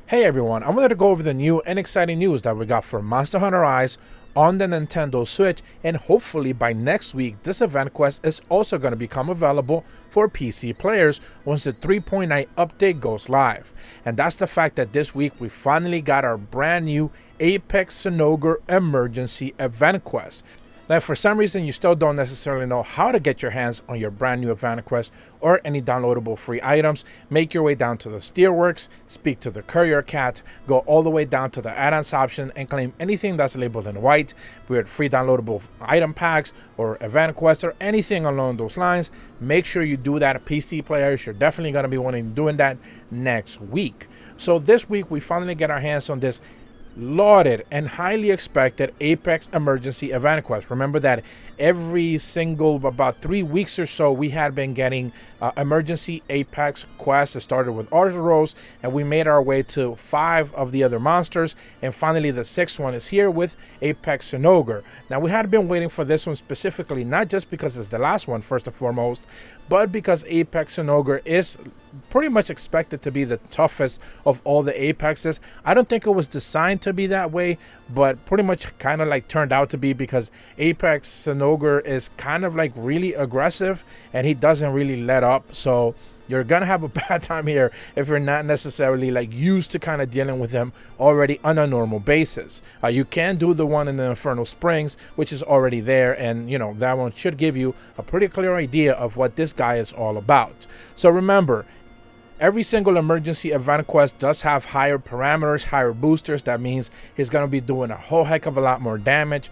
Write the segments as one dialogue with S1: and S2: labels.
S1: Hey everyone, I'm going to go over the new and exciting news that we got for Monster Hunter Rise on the Nintendo Switch, and hopefully by next week this event quest is also going to become available for PC players once the 3.9 update goes live. And that's the fact that this week we finally got our brand new Apex Sonogre Emergency Event Quest. Now, if for some reason you still don't necessarily know how to get your hands on your brand new event quest or any downloadable free items, make your way down to the Steelworks, speak to the Courier Cat, go all the way down to the add-ons option and claim anything that's labeled in white, be it free downloadable item packs or event quests or anything along those lines. Make sure you do that. PC players, you're definitely going to be wanting doing that next week. So this week we finally get our hands on this lauded and highly expected Apex Emergency Event Quest. Remember that every single about 3 weeks or so we had been getting emergency Apex quests. It started with Arzuros and we made our way to 5 of the other monsters, and finally the 6th one is here with Apex Sonogre. Now we had been waiting for this one specifically, not just because it's the last one first and foremost, but because Apex Sonogre is pretty much expected to be the toughest of all the Apexes. I don't think it was designed to be that way, but pretty much kind of like turned out to be, because Apex Sonogre is kind of like really aggressive and he doesn't really let up. So you're gonna have a bad time here if you're not necessarily like used to kind of dealing with him already on a normal basis. You can do the one in the Infernal Springs, which is already there, and you know that one should give you a pretty clear idea of what this guy is all about. So remember, every single emergency event quest does have higher parameters, higher boosters. That means he's going to be doing a whole heck of a lot more damage,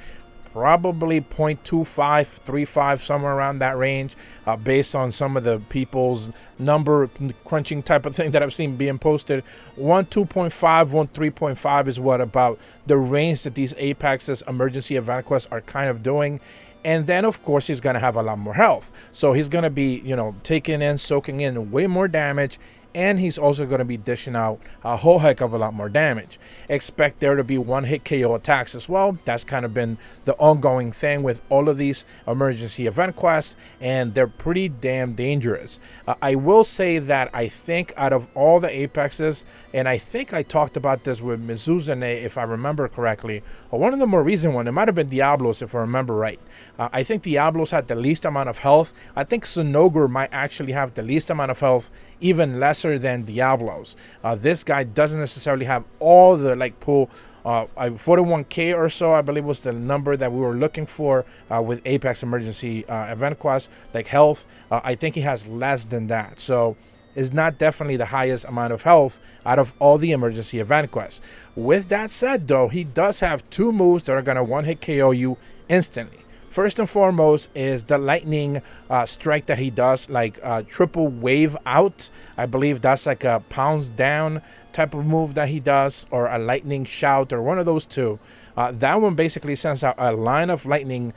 S1: probably 0.25, 35, somewhere around that range, based on some of the people's number crunching type of thing that I've seen being posted. 2.5, 3.5 is what about the range that these Apex's emergency event quests are kind of doing. And then, of course, he's going to have a lot more health. So he's going to be, you know, taking in, soaking in way more damage. And he's also going to be dishing out a whole heck of a lot more damage. Expect there to be one-hit KO attacks as well. That's kind of been the ongoing thing with all of these emergency event quests, and they're pretty damn dangerous. I will say that I think out of all the Apexes, and I think I talked about this with Mizuzune if I remember correctly, or one of the more recent ones, it might have been Diablos if I remember right. I think Diablos had the least amount of health. I think Sonogre might actually have the least amount of health, even lesser than Diablos. This guy doesn't necessarily have all the like pull. 41k or so I believe was the number that we were looking for with Apex Emergency Event Quest, like health. I think he has less than that, so is not definitely the highest amount of health out of all the emergency event quests. With that said though, he does have 2 moves that are going to one-hit KO you instantly. First and foremost is the lightning strike that he does, like triple wave out. I believe that's like a pounds down type of move that he does, or a lightning shout, or one of those two. That one basically sends out a line of lightning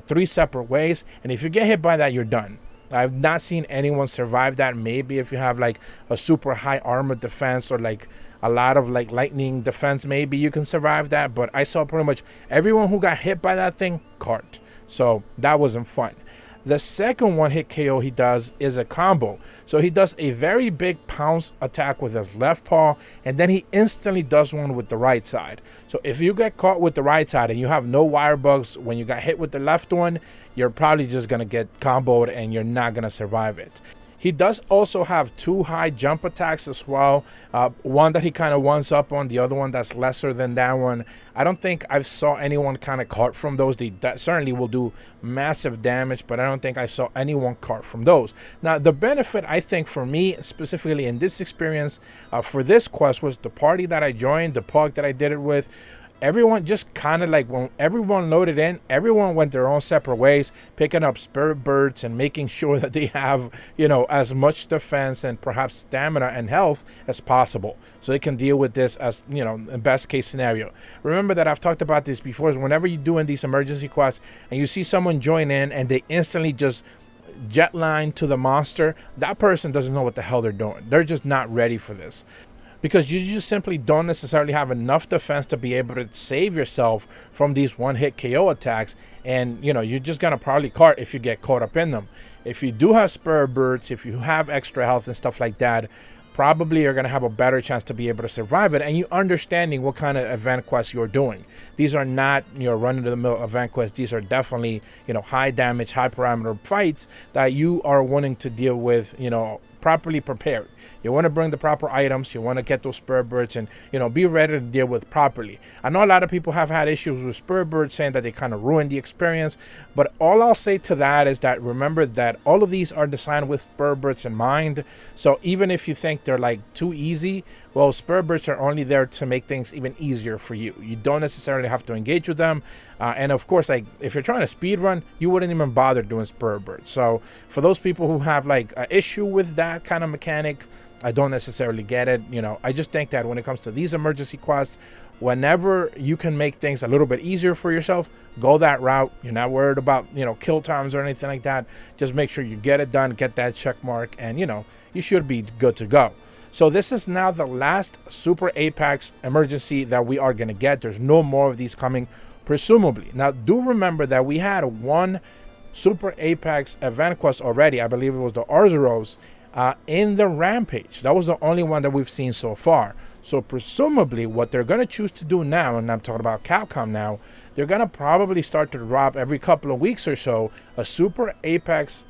S1: 3 separate ways, and if you get hit by that, you're done. I've not seen anyone survive that. Maybe if you have like a super high armor defense or like a lot of like lightning defense, maybe you can survive that, but I saw pretty much everyone who got hit by that thing cart. So that wasn't fun. The second one-hit KO he does is a combo. So he does a very big pounce attack with his left paw, and then he instantly does one with the right side. So if you get caught with the right side and you have no wire bugs when you got hit with the left one, you're probably just going to get comboed and you're not going to survive it. He does also have 2 high jump attacks as well. One that he kind of ones up on, the other one that's lesser than that one. I don't think I saw anyone kind of caught from those. They certainly will do massive damage, but I don't think I saw anyone caught from those. Now, the benefit, I think, for me, specifically in this experience, for this quest, was the party that I joined, the pug that I did it with. Everyone just kind of like, when everyone loaded in, everyone went their own separate ways, picking up spirit birds and making sure that they have, you know, as much defense and perhaps stamina and health as possible, so they can deal with this as, you know, the best case scenario. Remember that I've talked about this before, is whenever you're doing these emergency quests and you see someone join in and they instantly just jetline to the monster, that person doesn't know what the hell they're doing. They're just not ready for this, because you just simply don't necessarily have enough defense to be able to save yourself from these one-hit KO attacks, and you know, you're just gonna probably cart if you get caught up in them. If you do have spare birds, if you have extra health and stuff like that, probably you're going to have a better chance to be able to survive it, and you understanding what kind of event quests you're doing. These are not, run-of-the-mill event quests. These are definitely, high damage, high parameter fights that you are wanting to deal with, properly prepared. You want to bring the proper items. You want to get those spur birds and, be ready to deal with properly. I know a lot of people have had issues with spur birds, saying that they kind of ruin the experience. But all I'll say to that is that remember that all of these are designed with spur birds in mind. So even if you think they're like too easy, well, spur birds are only there to make things even easier for you. You don't necessarily have to engage with them. And of course, like if you're trying to speed run, you wouldn't even bother doing spur birds. So for those people who have like an issue with that kind of mechanic, I don't necessarily get it. I just think that when it comes to these emergency quests, whenever you can make things a little bit easier for yourself, go that route. You're not worried about, kill times or anything like that. Just make sure you get it done, get that check mark, and, you should be good to go. So this is now the last Super Apex emergency that we are going to get. There's no more of these coming, presumably. Now, do remember that we had one Super Apex event quest already. I believe it was the Arzuros. In the Rampage. That was the only one that we've seen so far. So presumably what they're going to choose to do now, and I'm talking about Capcom now, they're going to probably start to drop every couple of weeks or so a Super Apex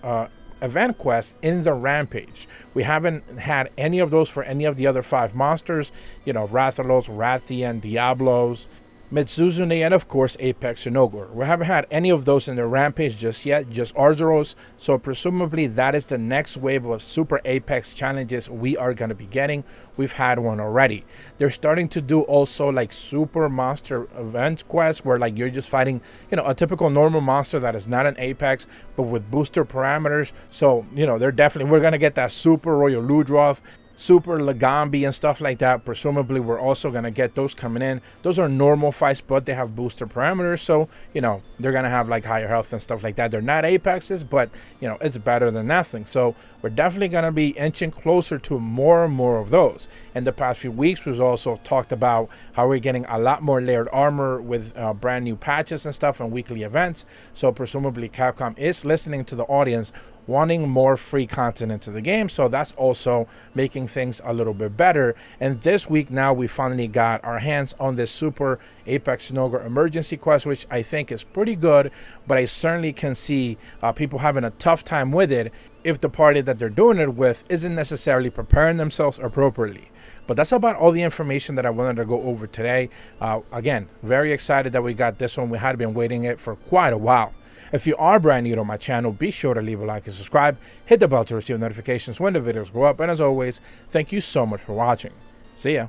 S1: event quest in the Rampage. We haven't had any of those for any of the other 5 monsters, Rathalos, Rathian, Diablos, Mitsuzune, and of course Apex and Ogre. We haven't had any of those in the Rampage just yet, just Arzuros. So presumably that is the next wave of Super Apex challenges we are going to be getting. We've had one already. They're starting to do also like super monster event quests where like you're just fighting, a typical normal monster that is not an Apex, but with booster parameters. So, we're going to get that Super Royal Ludroth, Super Lagambi and stuff like that. Presumably we're also going to get those coming in. Those are normal fights, but they have booster parameters, so they're going to have like higher health and stuff like that. They're not Apexes, but it's better than nothing. So we're definitely going to be inching closer to more and more of those. In the past few weeks, we've also talked about how we're getting a lot more layered armor with brand new patches and stuff and weekly events. So presumably Capcom is listening to the audience, wanting more free content into the game, so that's also making things a little bit better. And this week now we finally got our hands on this Super Apex and Ogre emergency quest, which I think is pretty good, but I certainly can see people having a tough time with it if the party that they're doing it with isn't necessarily preparing themselves appropriately. But that's about all the information that I wanted to go over today. Again, very excited that we got this one. We had been waiting it for quite a while. If you are brand new to my channel, be sure to leave a like and subscribe. Hit the bell to receive notifications when the videos go up. And as always, thank you so much for watching. See ya.